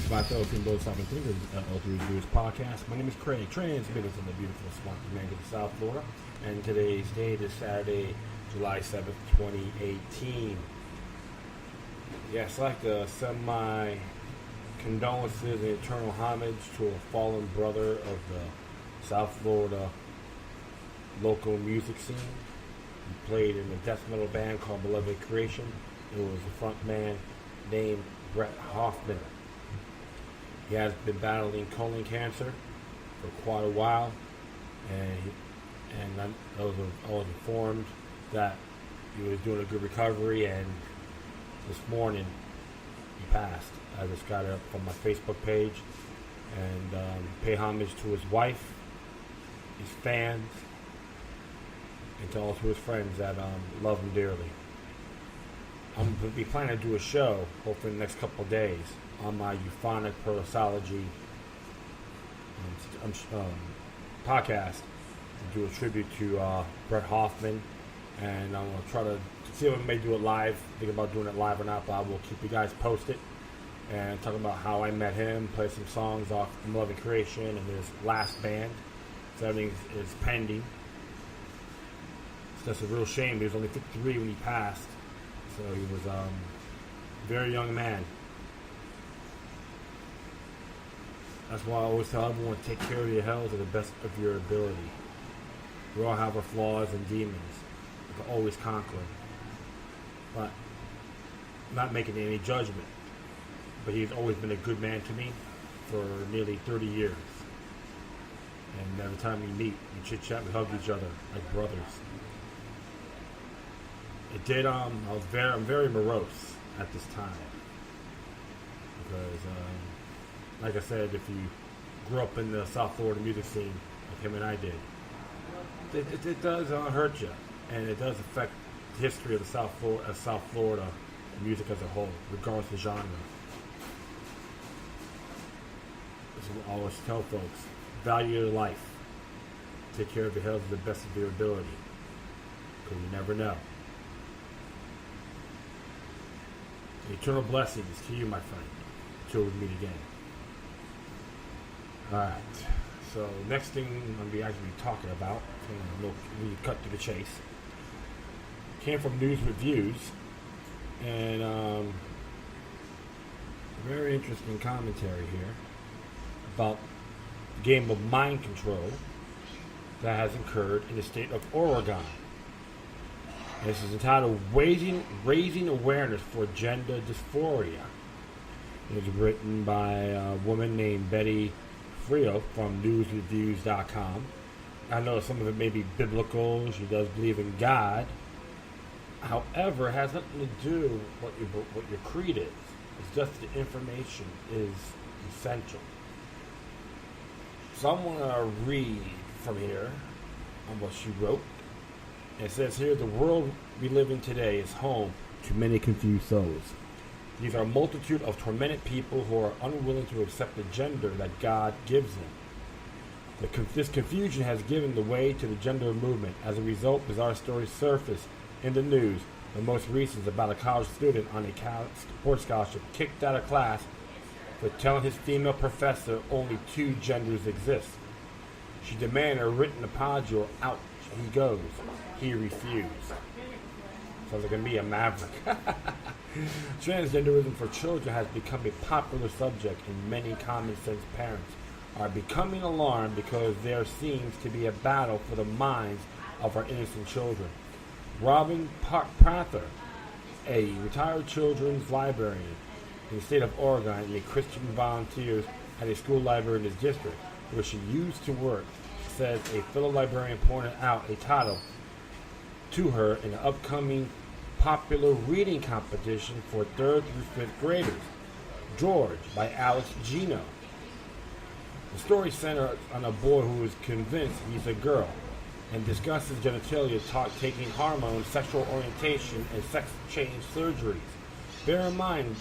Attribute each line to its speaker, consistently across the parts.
Speaker 1: Philadelphia Both Southern Thinkers L3 Reviews podcast. My name is Craig, transmitting from the beautiful Swampy Mango, South Florida, and today's date is Saturday, July 7th, 2018. Yes, I'd like to send my condolences and eternal homage to a fallen brother of the South Florida local music scene. He played in a death metal band called Beloved Creation. It was a front man named Brett Hoffman. He has been battling colon cancer for quite a while, and I was informed that he was doing a good recovery, and this morning he passed. I just got it up from my Facebook page, and pay homage to his wife, his fans, and to all to his friends that love him dearly. I'm going to be planning to do a show, hopefully in the next couple of days, on my euphonic prosology podcast to do a tribute to Brett Hoffman, and I'm going to try to see if I may do it live. Think about doing it live or not, but I will keep you guys posted and talk about how I met him, play some songs off Beloved Creation and his last band. So everything is pending. So that's a real shame. He was only 53 when he passed, so he was a very young man. That's why I always tell everyone, take care of your health to the best of your ability. We all have our flaws and demons. We can always conquer them. But not making any judgment. But he's always been a good man to me for nearly 30 years. And every time we meet, we chit-chat, we hug each other like brothers. It did, I'm very morose at this time. Because, like I said, if you grew up in the South Florida music scene, like him and I did, it does hurt you, and it does affect the history of the South Florida music as a whole, regardless of genre. That's what I always tell folks: value your life, take care of your health to the best of your ability, because you never know. Eternal blessings to you, my friend, until we meet again. Alright, so next thing I'm going to be actually talking about, we cut to the chase, came from News Reviews, and very interesting commentary here about the game of mind control that has occurred in the state of Oregon. This is entitled Raising Awareness for Gender Dysphoria. It was written by a woman named Betty Frio from newsreviews.com. I know some of it may be biblical. She does believe in God. However, it has nothing to do with what your creed is. It's just the information is essential. So I'm going to read from here on what she wrote. It says here, the world we live in today is home to many confused souls. These are a multitude of tormented people who are unwilling to accept the gender that God gives them. This confusion has given the way to the gender movement. As a result, bizarre stories surface in the news. The most recent is about a college student on a sports scholarship kicked out of class for telling his female professor only two genders exist. She demanded a written apology or out he goes. He refused. Sounds like me, a maverick. Transgenderism for children has become a popular subject, and many common-sense parents are becoming alarmed because there seems to be a battle for the minds of our innocent children. Robin Prather, a retired children's librarian in the state of Oregon and a Christian volunteer at a school library in his district, where she used to work, says a fellow librarian pointed out a title to her in the upcoming popular reading competition for 3rd through 5th graders, George by Alex Gino. The story centers on a boy who is convinced he's a girl and discusses genitalia taking hormones, sexual orientation, and sex change surgeries. Bear in mind,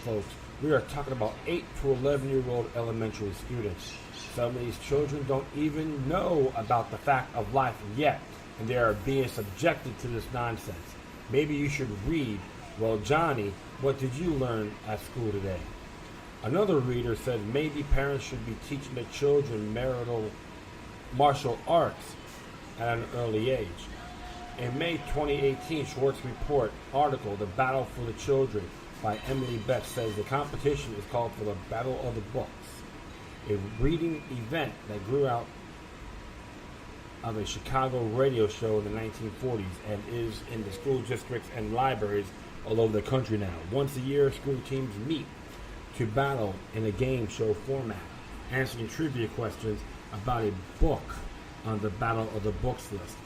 Speaker 1: folks, we are talking about 8 to 11-year-old elementary students. Some of these children don't even know about the fact of life yet, and they are being subjected to this nonsense. Maybe you should read, well, Johnny, what did you learn at school today? Another reader said maybe parents should be teaching their children martial arts at an early age. In May 2018, Schwartz's report article, The Battle for the Children, by Emily Beck, says the competition is called for the Battle of the Books, a reading event that grew out of a Chicago radio show in the 1940s and is in the school districts and libraries all over the country now. Once a year, school teams meet to battle in a game show format, answering trivia questions about a book on the Battle of the Books list.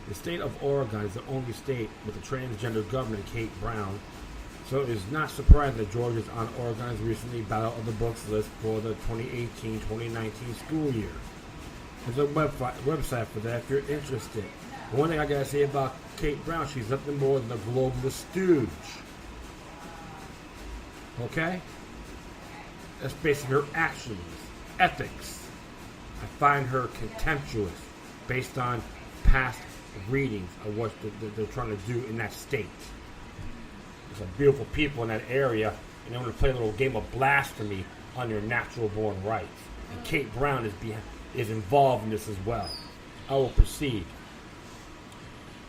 Speaker 1: The state of Oregon is the only state with a transgender governor, Kate Brown, so it is not surprising that Georgia is on Oregon's recently Battle of the Books list for the 2018-2019 school year. There's a website for that if you're interested. One thing I gotta say about Kate Brown, she's nothing more than a globalist stooge. Okay? That's basically her actions, ethics. I find her contemptuous based on past readings of what they're trying to do in that state. There's some beautiful people in that area, and they want to play a little game of blasphemy on your natural born rights. And Kate Brown is involved in this as well. I will proceed.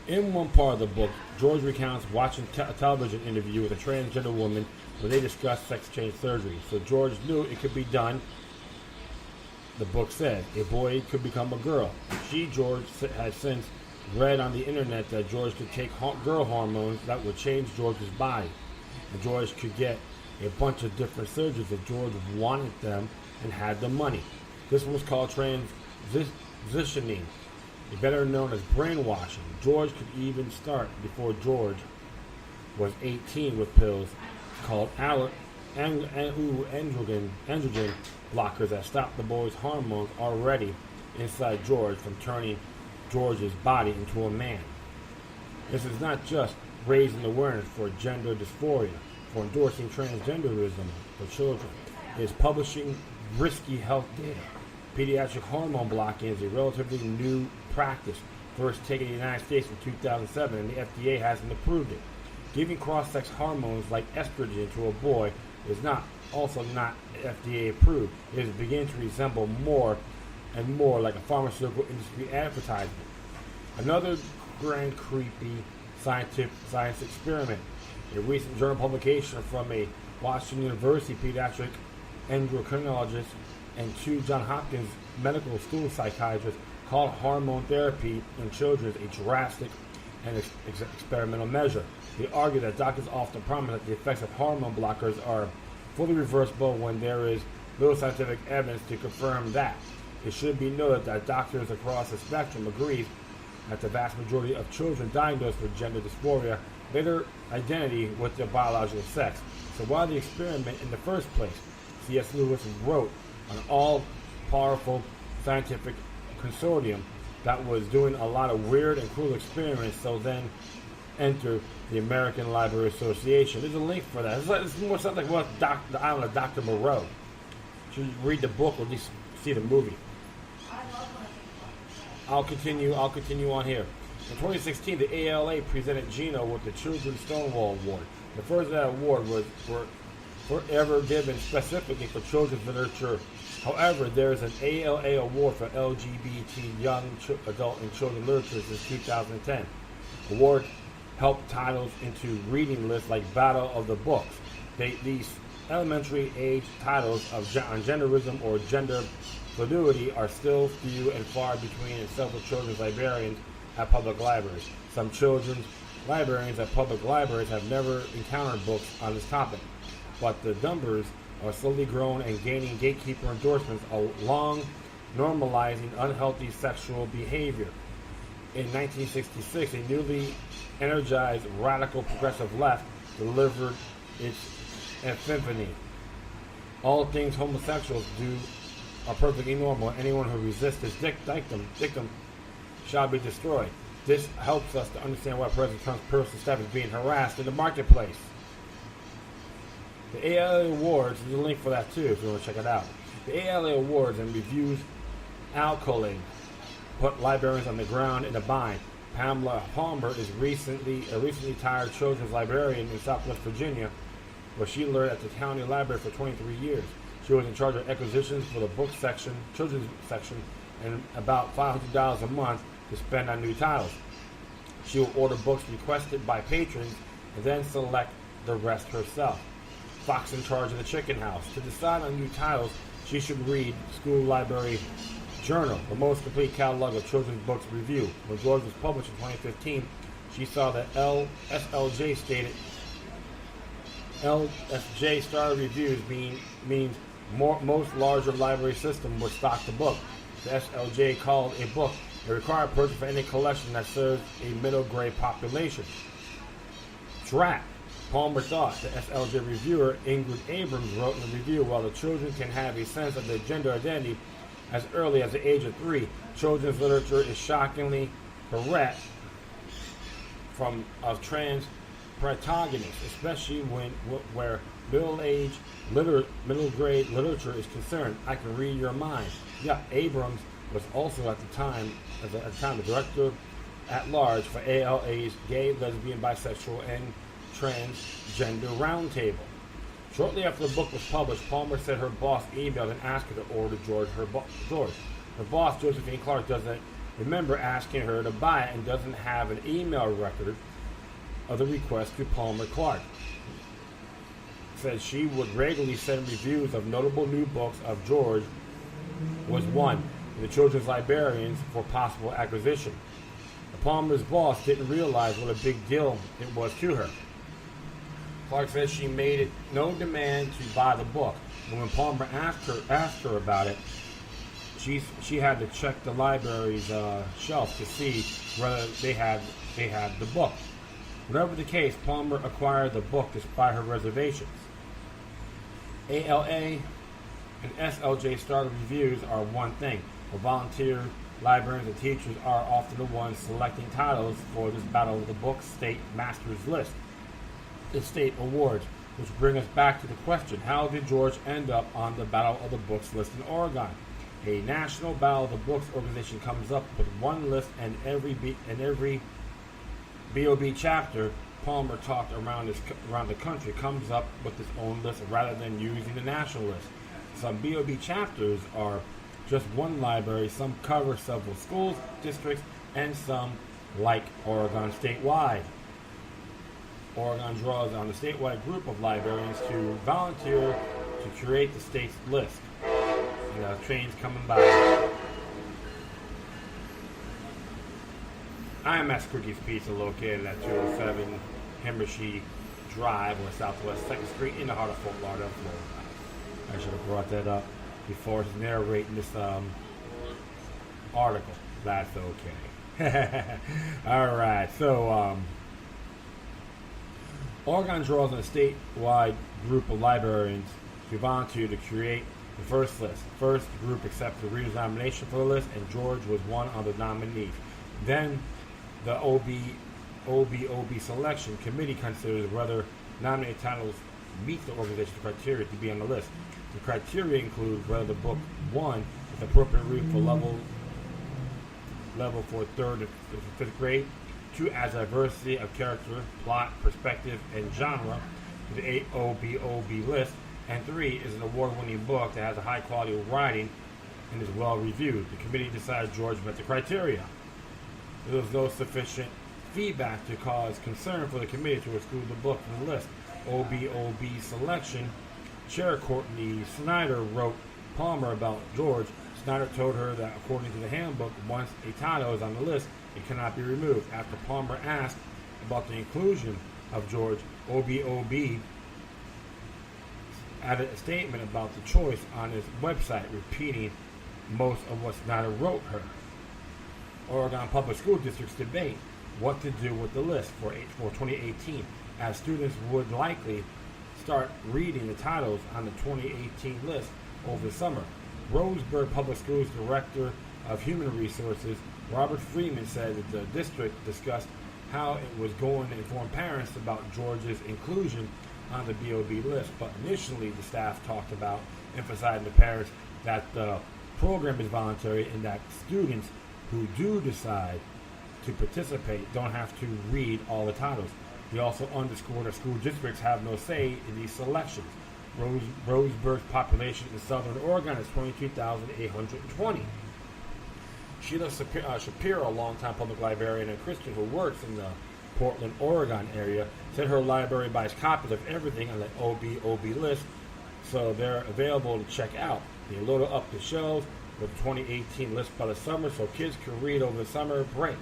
Speaker 1: In one part of the book, George recounts watching a television interview with a transgender woman where they discussed sex change surgery. So George knew it could be done. The book said a boy could become a girl. George, has since read on the internet that George could take girl hormones that would change George's body. And George could get a bunch of different surgeries if George wanted them and had the money. This one was called transitioning, better known as brainwashing. George could even start before George was 18 with pills called androgen blockers that stop the boy's hormones already inside George from turning George's body into a man. This is not just raising awareness for gender dysphoria, for endorsing transgenderism for children. It is publishing risky health data. Pediatric hormone blocking is a relatively new practice, first taken in the United States in 2007, and the FDA hasn't approved it. Giving cross-sex hormones like estrogen to a boy is also not FDA approved. It is beginning to resemble more and more like a pharmaceutical industry advertisement. Another grand creepy science experiment. A recent journal publication from a Washington University pediatric endocrinologist and two Johns Hopkins medical school psychiatrists called hormone therapy in children a drastic and experimental measure. They argue that doctors often promise that the effects of hormone blockers are fully reversible when there is little scientific evidence to confirm that. It should be noted that doctors across the spectrum agree that the vast majority of children diagnosed with gender dysphoria lay their identity with their biological sex. So why the experiment in the first place? C.S. Lewis wrote an all-powerful scientific consortium that was doing a lot of weird and cruel experiments, so then enter the American Library Association. There's a link for that. It's more something like the Island of Dr. Moreau. You should read the book or at least see the movie. I'll continue on here. In 2016, the ALA presented Gino with the Children's Stonewall Award. The first of that award was forever given specifically for children's literature. However, there is an ALA award for LGBT young adult and children literature since 2010. Award helped titles into reading lists like Battle of the Books. These elementary age titles on genderism or gender fluidity are still few and far between in several children's librarians at public libraries. Some children's librarians at public libraries have never encountered books on this topic, but the numbers are slowly growing and gaining gatekeeper endorsements along normalizing unhealthy sexual behavior. In 1966, a newly energized radical progressive left delivered its epiphany. All things homosexuals do are perfectly normal. Anyone who resists this dictum shall be destroyed. This helps us to understand why President Trump's personal staff is being harassed in the marketplace. The ALA Awards, there's a link for that too if you want to check it out. The ALA Awards and reviews accolades put librarians on the ground in a bind. Pamela Palmer is a recently retired children's librarian in Southwest Virginia, where she learned at the county library for 23 years. She was in charge of acquisitions for the book section, children's section, and about $500 a month to spend on new titles. She will order books requested by patrons and then select the rest herself. Fox in charge of the chicken house. To decide on new titles, she should read School Library Journal, the most complete catalog of children's books review. When George was published in 2015, she saw that SLJ stated LSJ star reviews means most larger library system would stock the book. The SLJ called a book a required purchase for any collection that serves a middle grade population. Drat. Palmer thought. The SLJ reviewer Ingrid Abrams wrote in the review, while the children can have a sense of their gender identity as early as the age of 3, children's literature is shockingly bereft of trans protagonists, especially where middle grade literature is concerned. I can read your mind. Yeah, Abrams was also at the time the director at large for ALA's Gay, Lesbian, Bisexual, and Transgender Roundtable. Shortly after the book was published, Palmer said her boss emailed and asked her to order George. Her boss, Josephine Clark, doesn't remember asking her to buy it and doesn't have an email record of the request to Palmer Clark. Said she would regularly send reviews of notable new books of George was one in the children's librarians for possible acquisition. Palmer's boss didn't realize what a big deal it was to her. Clark said she made it no demand to buy the book, and when Palmer asked her about it, she had to check the library's shelf to see whether they had the book. Whatever the case, Palmer acquired the book despite her reservations. ALA and SLJ starter reviews are one thing, but volunteer librarians and teachers are often the ones selecting titles for this Battle of the Books State Masters list, the state awards, which bring us back to the question, how did George end up on the Battle of the Books list in Oregon? A national Battle of the Books organization comes up with one list, and every BOB chapter Palmer talked around the country comes up with its own list rather than using the national list. Some BOB chapters are just one library, some cover several schools, districts, and some, like Oregon, statewide. Oregon draws on a statewide group of librarians to volunteer to create the state's list. Trains coming by. IMS Cookies Pizza, located at 207 Himmershey Drive, or Southwest 2nd Street, in the heart of Fort Lauderdale, Florida. I should have brought that up before narrating this article. That's okay. All right. So, Oregon draws on a statewide group of librarians to volunteer to create the first list. First group accepted the reader's nomination for the list, and George was one of the nominees. Then the OBOB selection committee considers whether nominated titles meet the organization's criteria to be on the list. The criteria include whether the book, 1, is appropriate read for level for 3rd and 5th grade, 2, adds diversity of character, plot, perspective, and genre to the OBOB list, and 3, is an award-winning book that has a high quality of writing and is well reviewed. The committee decided George met the criteria. There was no sufficient feedback to cause concern for the committee to exclude the book from the list. OBOB selection chair Courtney Snyder wrote Palmer about George. Snyder told her that according to the handbook, once a title is on the list, it cannot be removed. After Palmer asked about the inclusion of George, OBOB added a statement about the choice on his website, repeating most of what Snyder wrote her. Oregon Public School Districts debate what to do with the list for 2018, as students would likely start reading the titles on the 2018 list over the summer. Roseburg Public Schools Director of Human Resources, Robert Freeman, said that the district discussed how it was going to inform parents about George's inclusion on the BOB list, but initially the staff talked about emphasizing to parents that the program is voluntary and that students who do decide to participate don't have to read all the titles. He also underscored that school districts have no say in these selections. Roseburg's population in southern Oregon is 22,820. Sheila Shapiro, a longtime public librarian and Christian who works in the Portland, Oregon area, said her library buys copies of everything on the OB list, so they're available to check out. They load up the shelves with the 2018 list by the summer so kids can read over the summer break.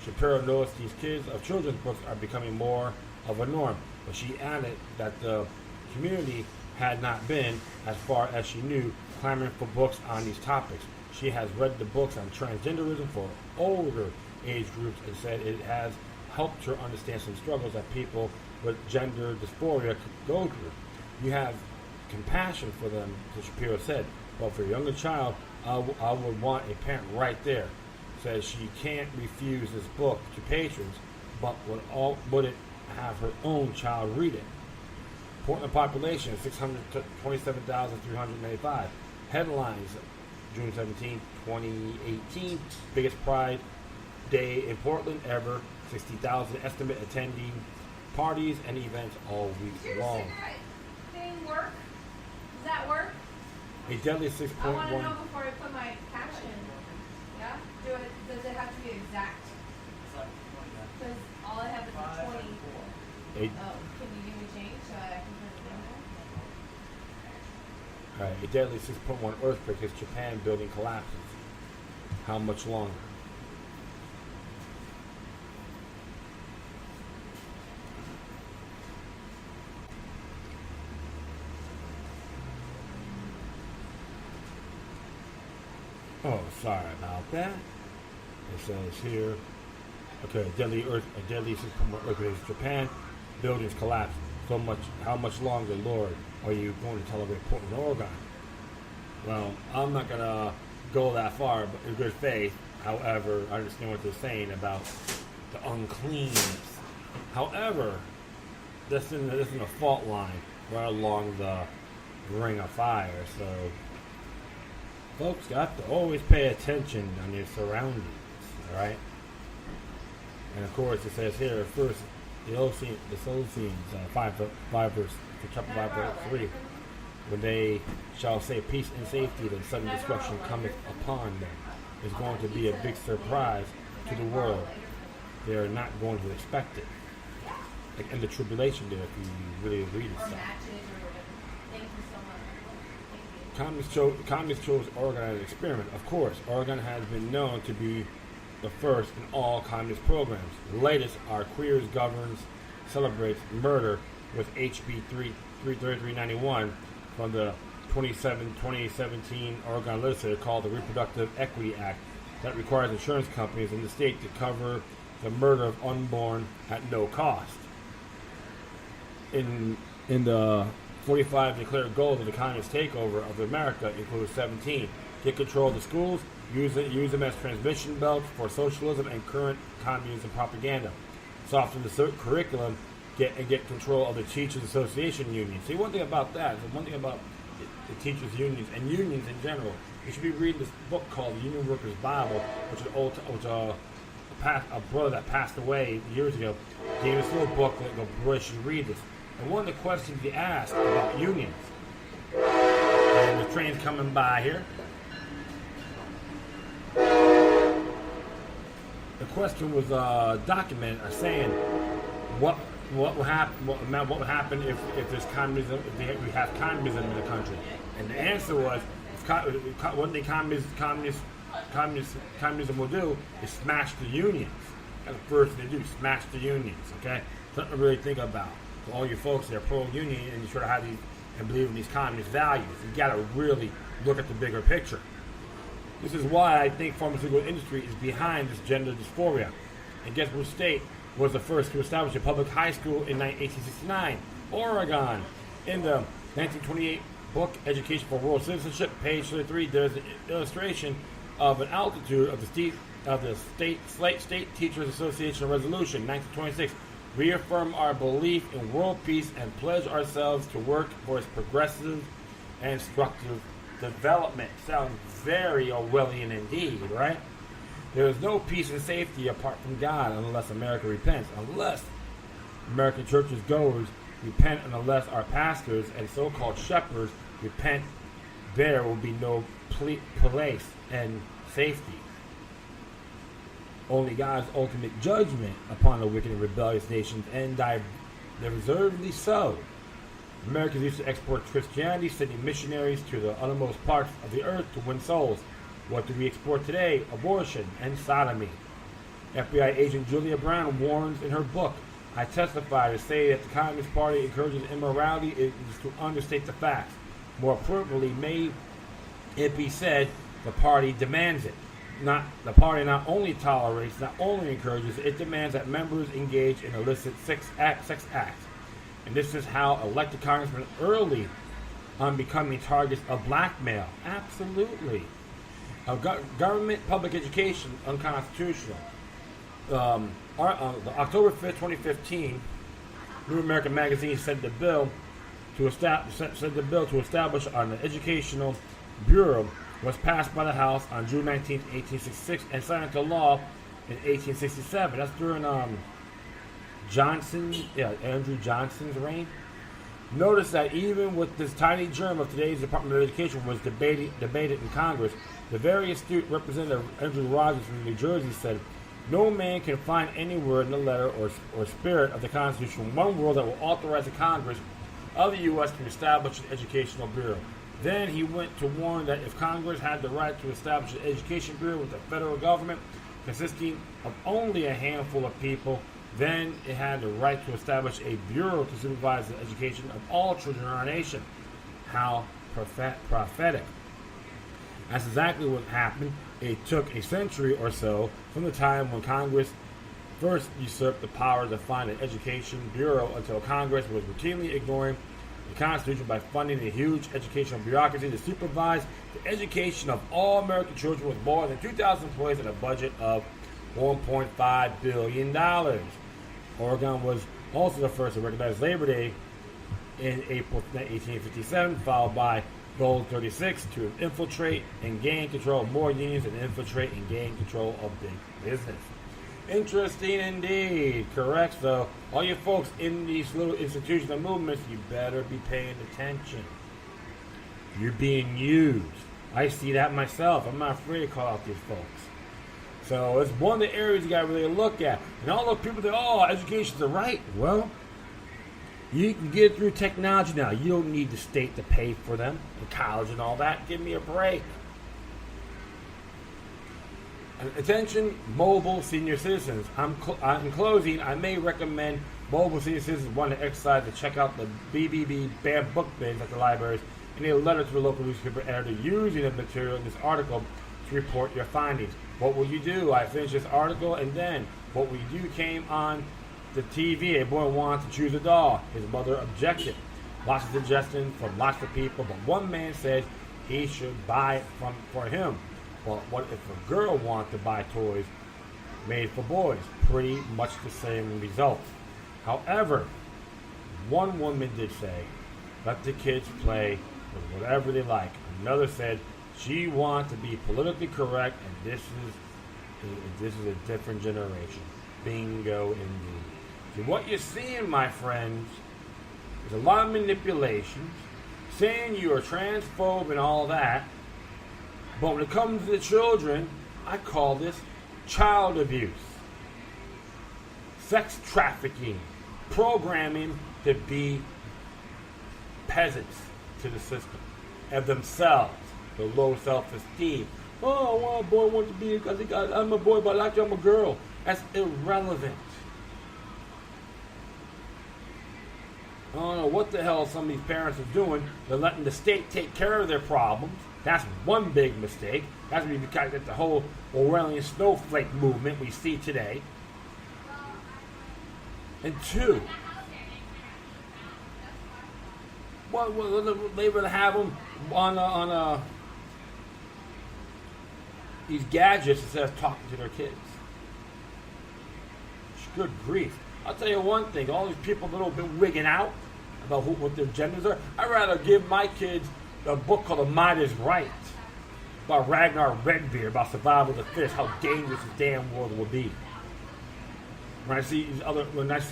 Speaker 1: Shapiro noticed these children's books are becoming more of a norm, but she added that the community had not been, as far as she knew, clamoring for books on these topics. She has read the books on transgenderism for older age groups and said it has helped her understand some struggles that people with gender dysphoria could go through. You have compassion for them, Shapiro said, but for a younger child, I would want a parent right there. Says she can't refuse this book to patrons, but would it have her own child read it? Portland population 627,395. Headlines June 17, 2018. Biggest Pride Day in Portland ever. 60,000 estimate attending parties and events all week long.
Speaker 2: Does your thing work? Does that work?
Speaker 1: A deadly 6.1.
Speaker 2: I want to know before I put my caption. Yeah? Does it have to be exact? Because all I have is a 20. Can you give me change so I can put it in there?
Speaker 1: Alright, a deadly 6.1 earthquake hits Japan, building collapses. How much longer? Oh, sorry about that. It says here, okay, a deadly 6.1 earthquake hits Japan, buildings collapse. So much. How much longer, Lord, are you going to tolerate Portland, Oregon? Well, I'm not gonna go that far, but in good faith. However, I understand what they're saying about the uncleanness. However, this isn't a fault line right along the ring of fire. So, folks got to always pay attention on your surroundings. All right. And of course, it says here first. The Essenes, 5 verse 3. When they shall say peace and safety, then sudden destruction cometh upon them. It's going to be a big surprise to the world. They are not going to expect it. Like in the tribulation there, if you really read it. Communists chose Oregon as an experiment. Of course, Oregon has been known to be the first in all communist programs. The latest, our Queers Governs celebrates murder with HB 33391 from the 2017 Oregon legislature called the Reproductive Equity Act that requires insurance companies in the state to cover the murder of unborn at no cost. In the 45 declared goals of the communist takeover of America include 17. Get control of the schools, use them as transmission belts for socialism and current communism propaganda. Soften the curriculum, get control of the Teachers Association union. See, one thing about that, one thing about the teachers' unions and unions in general, you should be reading this book called The Union Workers' Bible, which a brother that passed away years ago gave us a little booklet. Boy, should read this. And one of the questions he asked about unions, and the train's coming by here. The question was documented as saying what would happen if there's communism, if we have communism in the country, and the answer was one thing communism will do is smash the unions. That's the first thing they do, smash the unions. Okay, something to really think about. For all you folks that are pro-union and you sort of have these and believe in these communist values, you got to really look at the bigger picture. This is why I think pharmaceutical industry is behind this gender dysphoria. And guess which state was the first to establish a public high school in 1869? Oregon. In the 1928 book, Education for World Citizenship, page 33, there's an illustration of an altitude of the State Teachers Association Resolution, 1926. Reaffirm our belief in world peace and pledge ourselves to work for its progressive and constructive development. Sounds very Orwellian indeed, right? There is no peace and safety apart from God unless America repents, unless American churches goers repent unless our pastors and so-called shepherds repent. There will be no place and safety. Only God's ultimate judgment upon the wicked and rebellious nations, and deservedly so. Americans used to export Christianity, sending missionaries to the uttermost parts of the earth to win souls. What do we export today? Abortion and sodomy. FBI agent Julia Brown warns in her book, I testify to say that the Communist Party encourages immorality is to understate the facts. More appropriately, may it be said, the party demands it. The party not only tolerates, not only encourages, it demands that members engage in illicit sex acts. And this is how elected congressmen early on becoming targets of blackmail. Absolutely. Government public education unconstitutional. October 5th, 2015, New American Magazine said the bill to establish an educational bureau was passed by the House on June 19, 1866, and signed into law in 1867. That's during Andrew Johnson's reign. Notice that even with this tiny germ of today's Department of Education was debated in Congress, the very astute Representative Andrew Rogers from New Jersey said, no man can find anywhere in the letter or spirit of the Constitution one rule that will authorize the Congress of the U.S. to establish an educational bureau. Then he went to warn that if Congress had the right to establish an education bureau with the federal government consisting of only a handful of people, then it had the right to establish a bureau to supervise the education of all children in our nation. How prophetic. That's exactly what happened. It took a century or so from the time when Congress first usurped the power to find an education bureau until Congress was routinely ignoring the Constitution by funding a huge educational bureaucracy to supervise the education of all American children with more than 2,000 employees and a budget of $1.5 billion. Oregon was also the first to recognize Labor Day in April 1857, followed by Goal 36 to infiltrate and gain control of more unions and infiltrate and gain control of big business. Interesting indeed. Correct. So, all you folks in these little institutions and movements, you better be paying attention. You're being used. I see that myself. I'm not afraid to call out these folks. So, it's one of the areas you got to really look at. And all those people that, education's the right. Well, you can get it through technology now. You don't need the state to pay for them, and college and all that. Give me a break. Attention, mobile senior citizens. In closing, I may recommend mobile senior citizens want to exercise to check out the BBB banned book bins at the libraries and a letter to the local newspaper editor using the material in this article to report your findings. What will you do? I finished this article, and then what will you do came on the TV. A boy wanted to choose a doll. His mother objected. Lots of suggestions from lots of people, but one man said he should buy it for him. Well, what if a girl wanted to buy toys made for boys? Pretty much the same result. However, one woman did say, let the kids play with whatever they like. Another said she wanted to be politically correct, and this is a different generation. Bingo indeed. So what you're seeing, my friends, is a lot of manipulations, saying you are transphobe and all that. But when it comes to the children, I call this child abuse, sex trafficking, programming to be peasants to the system, of themselves, the low self-esteem. Oh, well, a boy wants to be because I'm a boy, but actually I'm a girl. That's irrelevant. I don't know what the hell some of these parents are doing. They're letting the state take care of their problems. That's one big mistake. That's because of the whole Orwellian snowflake movement we see today. And two, they would have them on these gadgets instead of talking to their kids. Good grief. I'll tell you one thing. All these people that have been wigging out about what their genders are, I'd rather give my kids a book called The Might is Right about Ragnar Redbeard, about survival of the fittest, how dangerous this damn world will be. When I see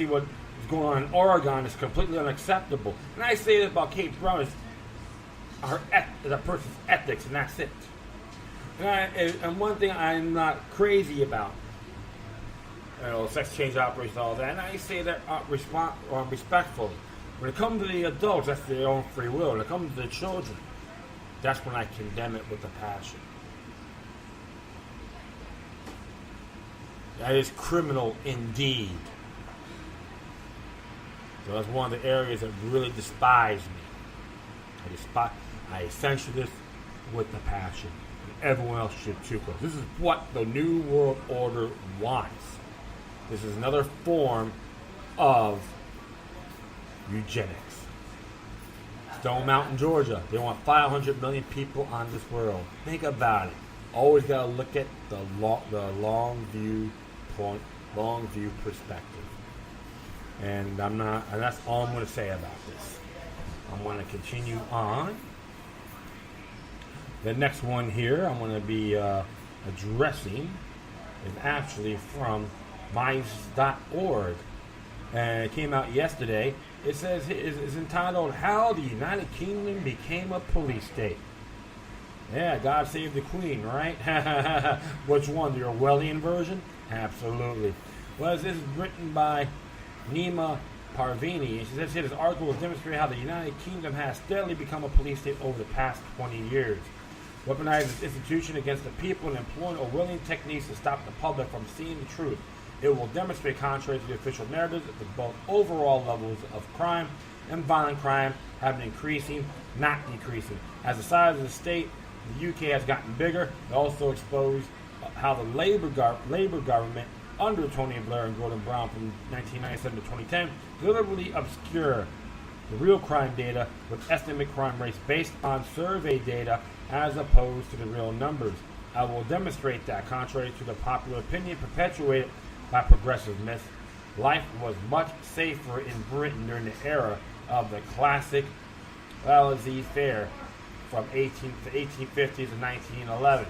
Speaker 1: what what's going on in Oregon is completely unacceptable. And I say this about Kate Brown is a person's ethics, and that's it. And one thing I'm not crazy about, sex change operations, all that, and I say that respectfully. When it comes to the adults, that's their own free will. When it comes to the children, that's when I condemn it with a passion. That is criminal indeed. So that's one of the areas that really despise me. I censure this with the passion. And everyone else should too, because this is what the New World Order wants. This is another form of eugenics. Stone Mountain, Georgia. They want 500 million people on this world. Think about it. Always got to look at the long view point, long view perspective. And that's all I'm going to say about this. I'm going to continue on. The next one here I'm going to be addressing is actually from Mice.org. And it came out yesterday. It says it's entitled "How the United Kingdom Became a Police State." Yeah, God save the Queen, right? Which one? The Orwellian version? Absolutely. Well, this is written by Nima Parvini, and she says here this article will demonstrate how the United Kingdom has steadily become a police state over the past 20 years. Weaponizing its institution against the people and employing Orwellian techniques to stop the public from seeing the truth. It will demonstrate, contrary to the official narrative, that both overall levels of crime and violent crime have been increasing, not decreasing. As the size of the state, the UK has gotten bigger. It also exposed how the Labour government under Tony Blair and Gordon Brown from 1997 to 2010 deliberately obscure the real crime data with estimated crime rates based on survey data as opposed to the real numbers. I will demonstrate that, contrary to the popular opinion perpetuated by progressive myths, life was much safer in Britain during the era of the classic Wallasey Fair from 1850 to 1911.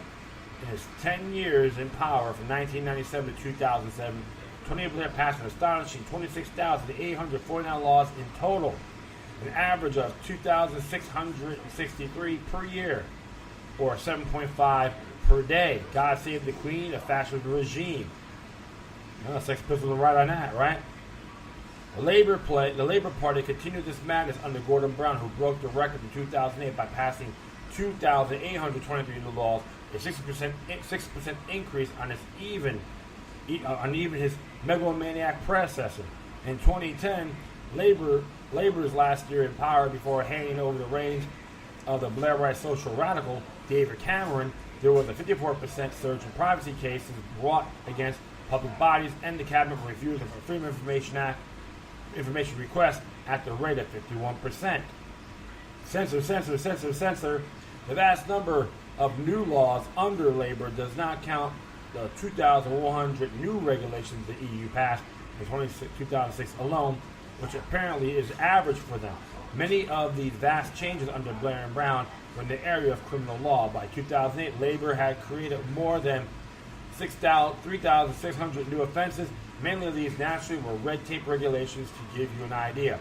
Speaker 1: In his 10 years in power from 1997 to 2007, Tony Blair passed an astonishing 26,849 laws in total, an average of 2,663 per year, or 7.5 per day. God save the Queen, a fascist regime. Sex Pistols are right on that, right? The Labour Party continued this madness under Gordon Brown, who broke the record in 2008 by passing 2,823 new laws, a 6% increase on even his megalomaniac predecessor. In 2010, Labour's last year in power before handing over the reins of the Blairite social radical David Cameron, there was a 54% surge in privacy cases brought against public bodies, and the cabinet refused the Freedom of Information Act information request at the rate of 51%. Censor. The vast number of new laws under Labour does not count the 2,100 new regulations the EU passed in 2006 alone, which apparently is average for them. Many of these vast changes under Blair and Brown were in the area of criminal law. By 2008, Labour had created more than 3,600 new offenses. Many of these naturally were red tape regulations. To give you an idea,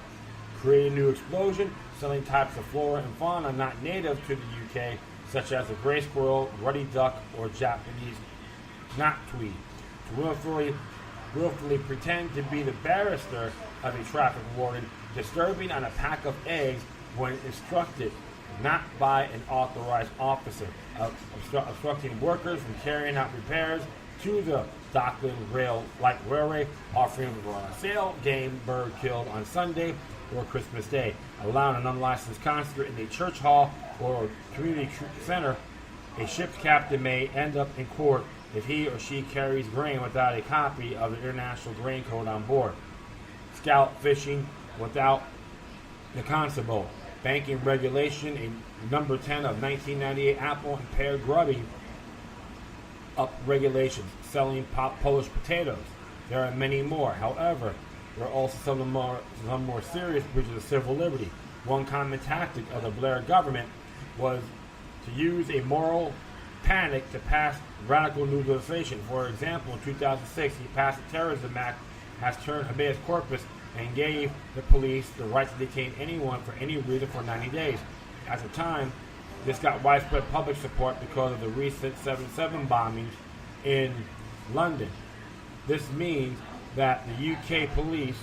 Speaker 1: create a new explosion, selling types of flora and fauna not native to the UK, such as the grey squirrel, ruddy duck, or Japanese knotweed. To willfully pretend to be the barrister of a traffic warden, disturbing on a pack of eggs when instructed not by an authorized officer, obstructing workers from carrying out repairs to the Dockland Light Railway, offering a sale game bird killed on Sunday or Christmas Day, allowing an unlicensed concert in a church hall or community center. A ship's captain may end up in court if he or she carries grain without a copy of the International Grain Code on board. Scout fishing without the constable. Banking regulation, a number 10 of 1998 apple and pear grubbing up regulations, selling Polish potatoes. There are many more. However, there are also some more serious breaches of civil liberty. One common tactic of the Blair government was to use a moral panic to pass radical new legislation. For example, in 2006, he passed the Terrorism Act, has turned habeas corpus and gave the police the right to detain anyone for any reason for 90 days. At the time, this got widespread public support because of the recent 7/7 bombings in London. This means that the the police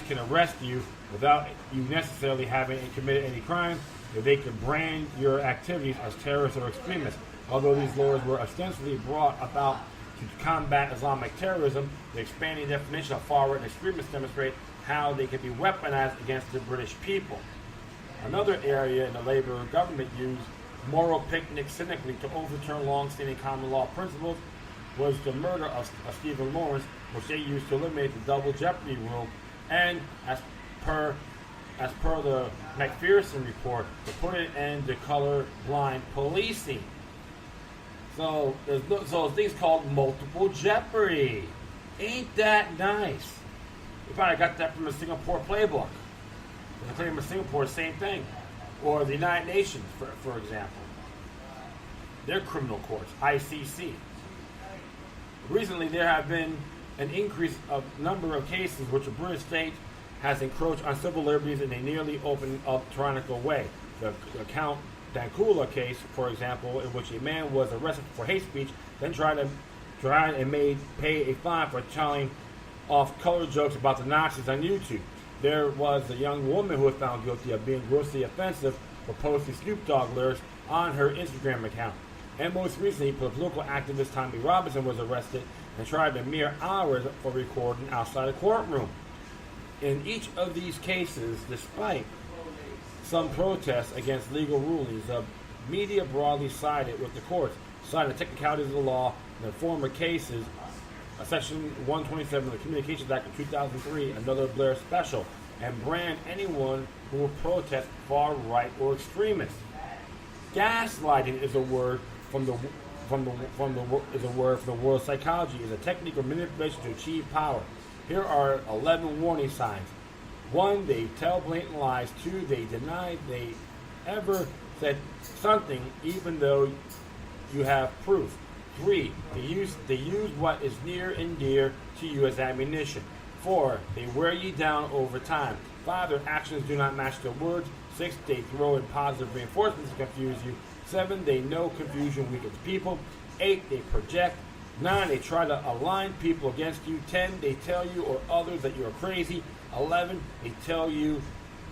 Speaker 1: can arrest you without you necessarily having committed any crime, if they could brand your activities as terrorists or extremists. Although these laws were ostensibly brought about to combat Islamic terrorism, the expanding definition of far-right extremists demonstrate how they can be weaponized against the British people. Another area in the Labour government used moral picnic cynically to overturn long-standing common law principles was the murder of Stephen Lawrence, which they used to eliminate the double jeopardy rule, and as per the McPherson report, to put an end to color-blind policing. So there's things called multiple jeopardy. Ain't that nice? You probably got that from the Singapore playbook. The claim of Singapore, same thing. Or the United Nations, for example. Their criminal courts, ICC. Recently, there have been an increase of number of cases which a British state has encroached on civil liberties in a nearly open up tyrannical way. The Count Dankula case, for example, in which a man was arrested for hate speech, then tried and made pay a fine for telling off color jokes about the Nazis on YouTube. There was a young woman who was found guilty of being grossly offensive for posting Snoop Dogg lyrics on her Instagram account. And most recently, political activist Tommy Robinson was arrested and tried in mere hours for recording outside a courtroom. In each of these cases, despite some protests against legal rulings, the media broadly sided with the courts, cited the technicalities of the law in the former cases, Section 127 of the Communications Act of 2003, another Blair special, and brand anyone who will protest far right or extremist. Gaslighting is a word from the word from the world of psychology. Is a technique of manipulation to achieve power. Here are 11 warning signs. 1, they tell blatant lies. 2, they deny they ever said something even though you have proof. 3, they use what is near and dear to you as ammunition. 4, they wear you down over time. 5, their actions do not match their words. 6, they throw in positive reinforcements to confuse you. 7, they know confusion weakens people. 8, they project. 9, they try to align people against you. 10, they tell you or others that you are crazy. 11, they tell you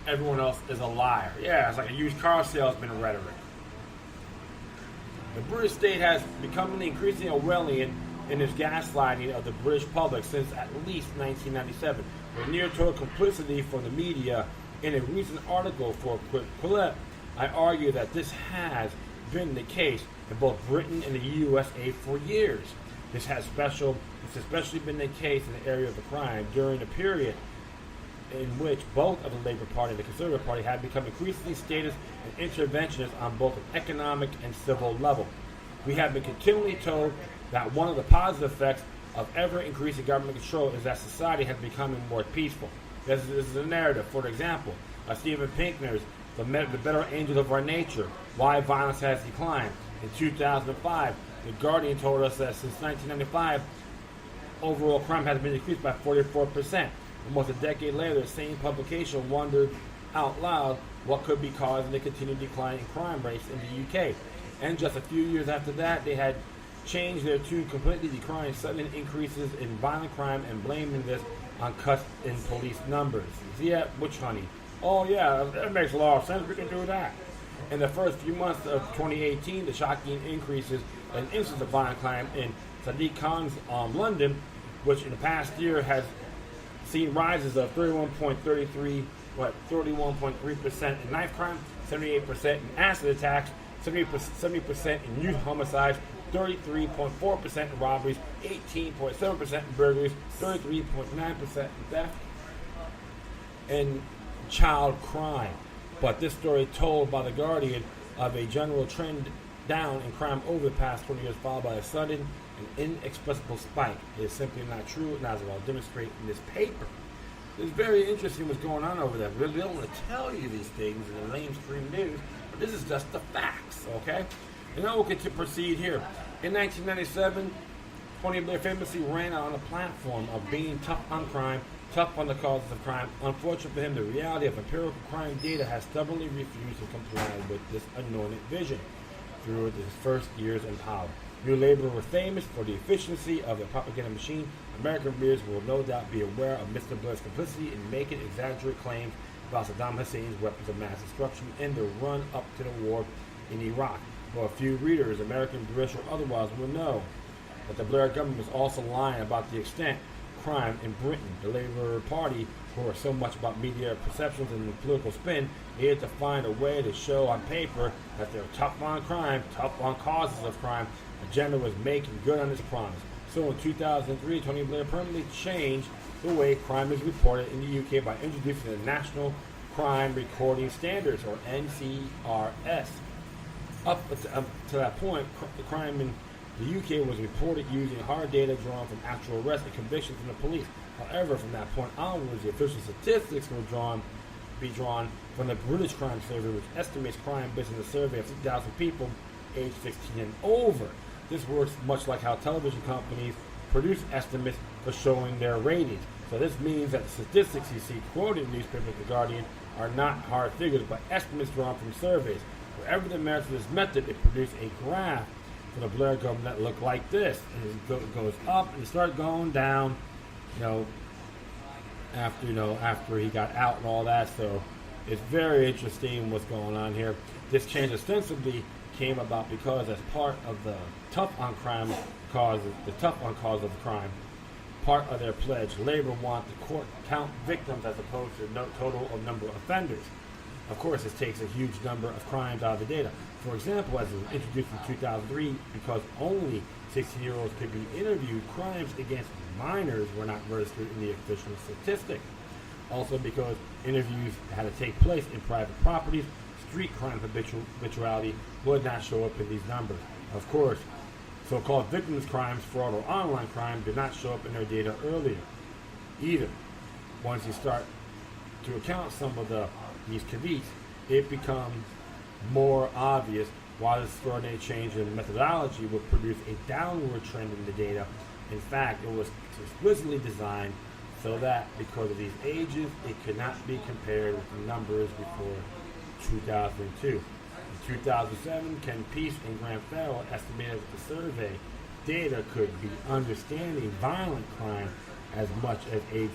Speaker 1: everyone else is a liar. Yeah, it's like a used car salesman rhetoric. The British state has become increasingly Orwellian in its gaslighting of the British public since at least 1997, with near total complicity from the media. In a recent article for Quick Clip, I argue that this has been the case in both Britain and the USA for years. This has especially been the case in the area of the crime during a period in which both of the Labour Party and the Conservative Party had become increasingly statist and interventionist on both an economic and civil level. We have been continually told that one of the positive effects of ever-increasing government control is that society has become more peaceful. This is a narrative. For example, Steven Pinker's The Better Angels of Our Nature, Why Violence Has Declined. In 2005, The Guardian told us that since 1995, overall crime has been decreased by 44%. Almost a decade later, the same publication wondered out loud what could be causing the continued decline in crime rates in the UK. And just a few years after that, they had changed their tune completely, decrying sudden increases in violent crime and blaming this on cuts in police numbers. Yeah, witch honey. Oh yeah, that makes a lot of sense. We can do that. In the first few months of 2018, the shocking increases in incidents of violent crime in Sadiq Khan's London, which in the past year has seen rises of 31.3% in knife crime, 78% in acid attacks, 70% in youth homicides, 33.4% in robberies, 18.7% in burglaries, 33.9% in theft, and child crime. But this story told by The Guardian of a general trend down in crime over the past 20 years, followed by a sudden and inexplicable spike. It is simply not true, and as I'll demonstrate in this paper. It's very interesting what's going on over there. We really don't want to tell you these things in the mainstream news, but this is just the facts, okay? And now we'll get to proceed here. In 1997, Tony Blair famously ran on a platform of being tough on crime, tough on the causes of crime. Unfortunately for him, the reality of empirical crime data has stubbornly refused to comply with this anointed vision through his first years in power. New Labour were famous for the efficiency of the propaganda machine. American readers will no doubt be aware of Mr. Blair's complicity in making exaggerated claims about Saddam Hussein's weapons of mass destruction in the run-up to the war in Iraq. But a few readers, American, British, or otherwise, will know that the Blair government was also lying about the extent crime in Britain. The Labour Party, who are so much about media perceptions and political spin, needed to find a way to show on paper that they're tough on crime, tough on causes of crime. The agenda was making good on its promise. So in 2003, Tony Blair permanently changed the way crime is reported in the UK by introducing the National Crime Recording Standards, or NCRS. Up to that point, the crime in the UK was reported using hard data drawn from actual arrests and convictions from the police. However, from that point onwards, the official statistics were be drawn from the British Crime Survey, which estimates crime based on a survey of 6,000 people aged 16 and over. This works much like how television companies produce estimates for showing their ratings. So this means that the statistics you see quoted in newspapers like The Guardian are not hard figures, but estimates drawn from surveys. Wherever the merits of this method, it produced a graph for the Blair government that looked like this. And it goes up and it started going down, after he got out and all that. So it's very interesting what's going on here. This change ostensibly came about because, as part of the tough on cause of crime, part of their pledge, Labour want the court count victims as opposed to the total of number of offenders. Of course, this takes a huge number of crimes out of the data. For example, as it was introduced in 2003, because only 16-year-olds could be interviewed, crimes against minors were not registered in the official statistic. Also, because interviews had to take place in private properties, street crime habituality would not show up in these numbers. Of course, so-called victims' crimes, fraud, or online crime did not show up in their data earlier either. Once you start to account some of these caveats, it becomes more obvious why this extraordinary change in methodology would produce a downward trend in the data. In fact, it was explicitly designed so that, because of these ages, it could not be compared with the numbers before 2002. In 2007, Ken Peace and Graham Farrell estimated that the survey data could be understanding violent crime as much as 82%.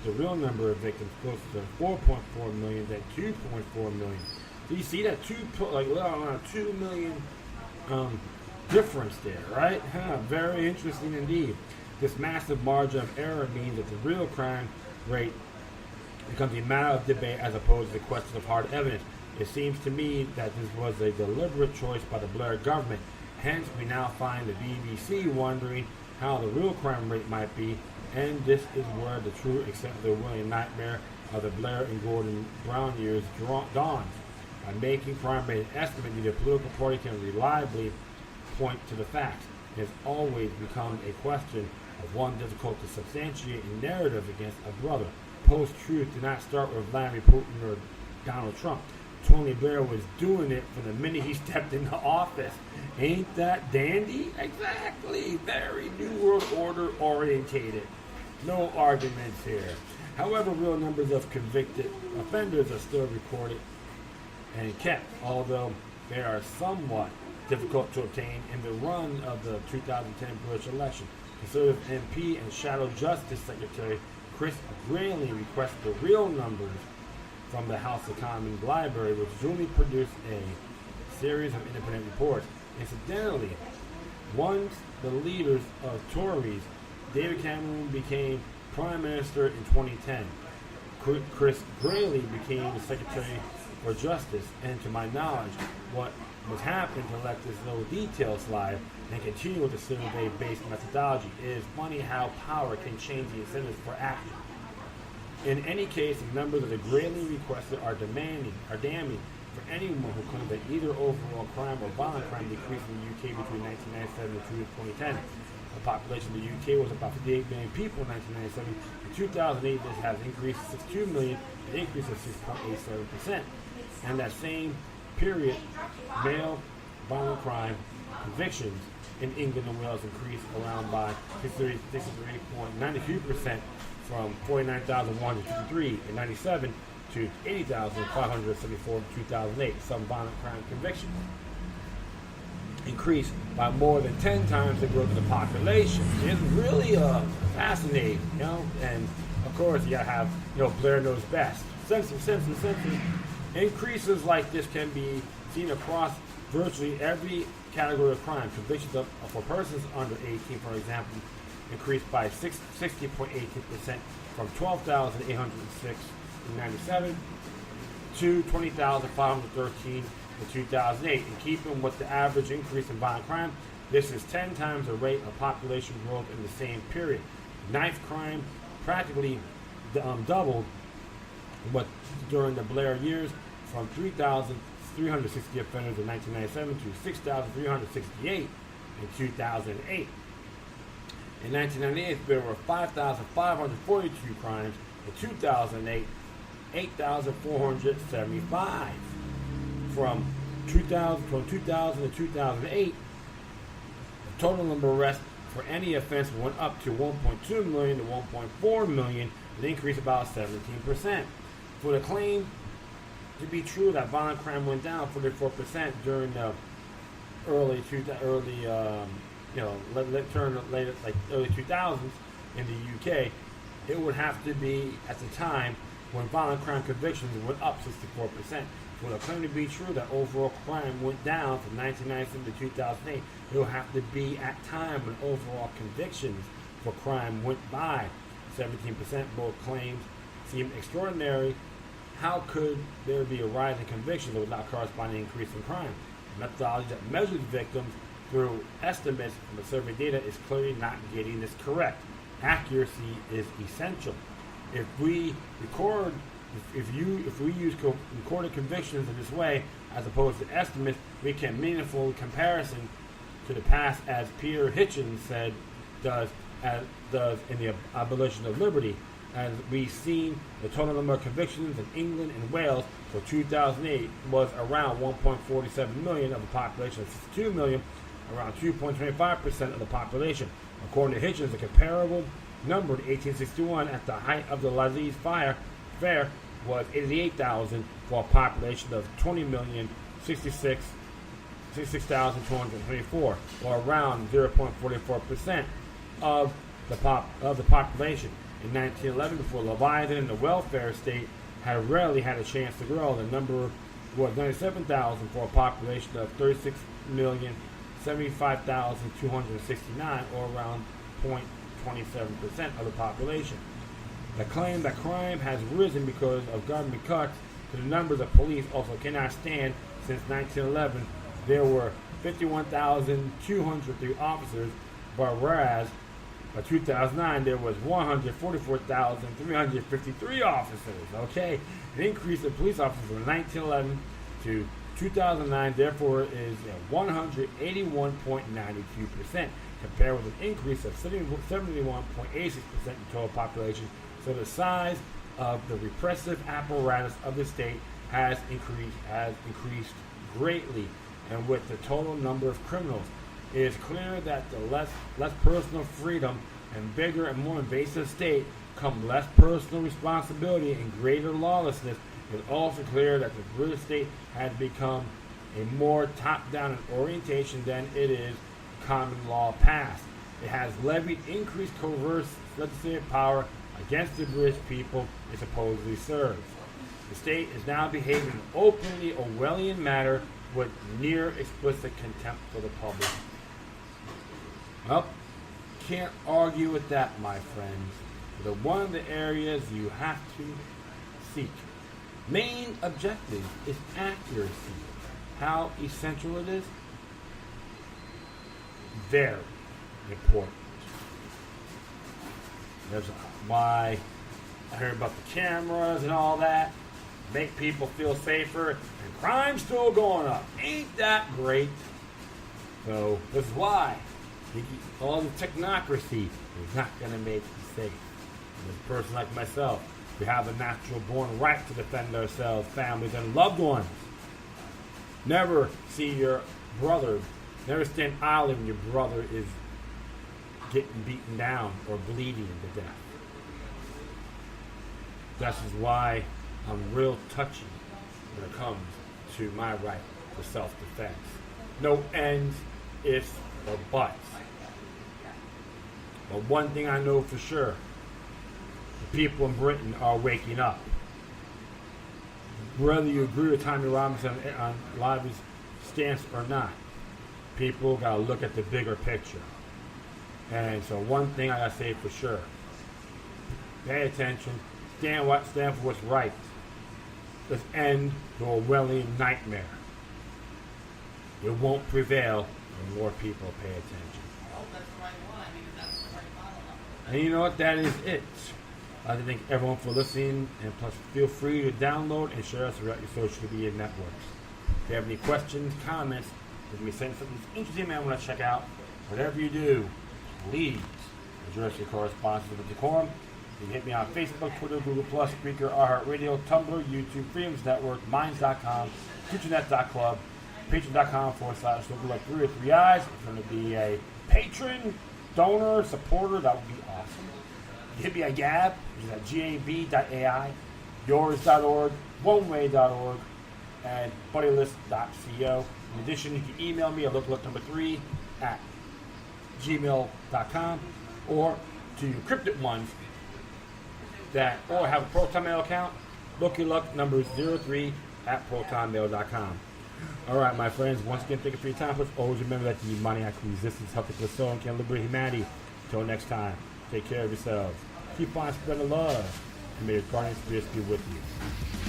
Speaker 1: The real number of victims closer to 4.4 million than 2.4 million. So you see that 2 million difference there, right? Very interesting indeed. This massive margin of error means that the real crime rate becomes a matter of debate as opposed to the question of hard evidence. It seems to me that this was a deliberate choice by the Blair government. Hence, we now find the BBC wondering how the real crime rate might be, and this is where the true, except the William nightmare of the Blair and Gordon Brown years dawns. By making crime rate an estimate, neither political party can reliably point to the facts. It has always become a question of one difficult to substantiate a narrative against a brother. Post-truth did not start with Vladimir Putin or Donald Trump. Tony Blair was doing it from the minute he stepped into office. Ain't that dandy? Exactly. Very New World Order orientated. No arguments here. However, real numbers of convicted offenders are still recorded and kept, although they are somewhat difficult to obtain in the run of the 2010 British election. Conservative MP and Shadow Justice Secretary Chris Grayling requested the real numbers from the House of Commons Library, which duly produced a series of independent reports. Incidentally, once the leaders of Tories, David Cameron became Prime Minister in 2010. Chris Grayling became the Secretary for Justice, and to my knowledge, what was happening to let this little detail slide and continue with the survey-based methodology. It is funny how power can change the incentives for action. In any case, the numbers that the Grayling requested are damning for anyone who claims that either overall crime or violent crime decreased in the UK between 1997 and 2010. The population of the UK was about 58 million people in 1997. In 2008, this has increased to 62 million, an increase of 6.87%. And that same period, male violent crime convictions in England and Wales increased around by 63.93% from 49,153 in 97 to 80,574 in 2008. Some violent crime convictions increased by more than 10 times the growth of the population. It's really fascinating, and of course you gotta have, Blair knows best. Census. Increases like this can be seen across virtually every category of crime. Convictions for persons under 18, for example, increased by 60.18% from 12,806 in 97 to 20,513 in 2008. In keeping with the average increase in violent crime, this is 10 times the rate of population growth in the same period. Knife crime practically doubled during the Blair years, from 3,360 offenders in 1997 to 6,368 in 2008. In 1998, there were 5,542 crimes. In 2008, 8,475. From 2000 to 2008, the total number of arrests for any offense went up to 1.2 million to 1.4 million, an increase about 17%. For the claim to be true that violent crime went down 44% during the early 2000s in the UK, it would have to be at the time when violent crime convictions went up 64%. For the claim to be true that overall crime went down from 1997 to 2008, it will have to be at time when overall convictions for crime went by 17%. Both claims seem extraordinary. How could there be a rise in convictions without corresponding increase in crime? The methodology that measures victims through estimates from the survey data is clearly not getting this correct. Accuracy is essential. If we use recorded convictions in this way, as opposed to estimates, we can meaningful comparison to the past, as Peter Hitchens does in the Abolition of Liberty. As we've seen, the total number of convictions in England and Wales for 2008 was around 1.47 million of a population of 62 million, around 2.25% of the population. According to Hitchens, the comparable number in 1861 at the height of the Lazise Fair was 88,000 for a population of 20,066,224, or around 0.44% of the population. In 1911, before Leviathan and the welfare state had rarely had a chance to grow, the number was 97,000 for a population of 36,075,269, or around 0.27% of the population. The claim that crime has risen because of government cuts to the numbers of police also cannot stand. Since 1911, there were 51,203 officers, but whereas by 2009, there was 144,353 officers. Okay, an increase in police officers from 1911 to 2009, therefore, is 181.92%, compared with an increase of 71.86% in total population. So the size of the repressive apparatus of the state has increased greatly, and with the total number of criminals, it is clear that the less personal freedom and bigger and more invasive state come less personal responsibility and greater lawlessness. It is also clear that the British state has become a more top-down in orientation than it is common law passed. It has levied increased covert legislative power against the British people it supposedly serves. The state is now behaving in an openly Orwellian manner with near explicit contempt for the public. Well, can't argue with that, my friends. The one of the areas you have to seek. Main objective is accuracy. How essential it is? Very important. That's why I heard about the cameras and all that. Make people feel safer, and crime's still going up. Ain't that great? So this is why all the technocracy is not going to make you safe. And as a person like myself, we have a natural born right to defend ourselves, families, and loved ones. Never see your brother Never stand idly when your brother is getting beaten down or bleeding to death. This is why I'm real touchy when it comes to my right to self-defense. No ands, ifs, or buts. But one thing I know for sure, the people in Britain are waking up. Whether you agree with Tommy Robinson on a lot of his stance or not, people gotta look at the bigger picture. And so one thing I gotta say for sure, pay attention, stand for what's right. Let's end the Orwellian nightmare. It won't prevail when more people pay attention. And you know what? That is it. I'd like to thank everyone for listening, and plus feel free to download and share us throughout your social media networks. If you have any questions, comments, if you send something interesting I want to check out, whatever you do, please address your correspondence with decorum. You can hit me on Facebook, Twitter, Google+, Spreaker, iHeartRadio, Tumblr, YouTube, Freedoms Network, Minds.com, KitchenNet.club, Patreon.com/Local Like 3 or 3 Eyes. If you're going to be a patron, donor, supporter, that would be awesome. You hit me at Gab, which is at gab.ai, yours.org, oneway.org, and buddylist.co. In addition, you can email me at lookalike3 at gmail.com, or to you cryptic ones that or have a Proton Mail account, lookyluck number 03 at protonmail.com. All right, my friends, once again, thank you for your time. Please always remember that the maniacal resistance, healthy for soul, and can liberate humanity. Until next time, take care of yourselves. Keep on spreading love, and may your guardian spirits be with you.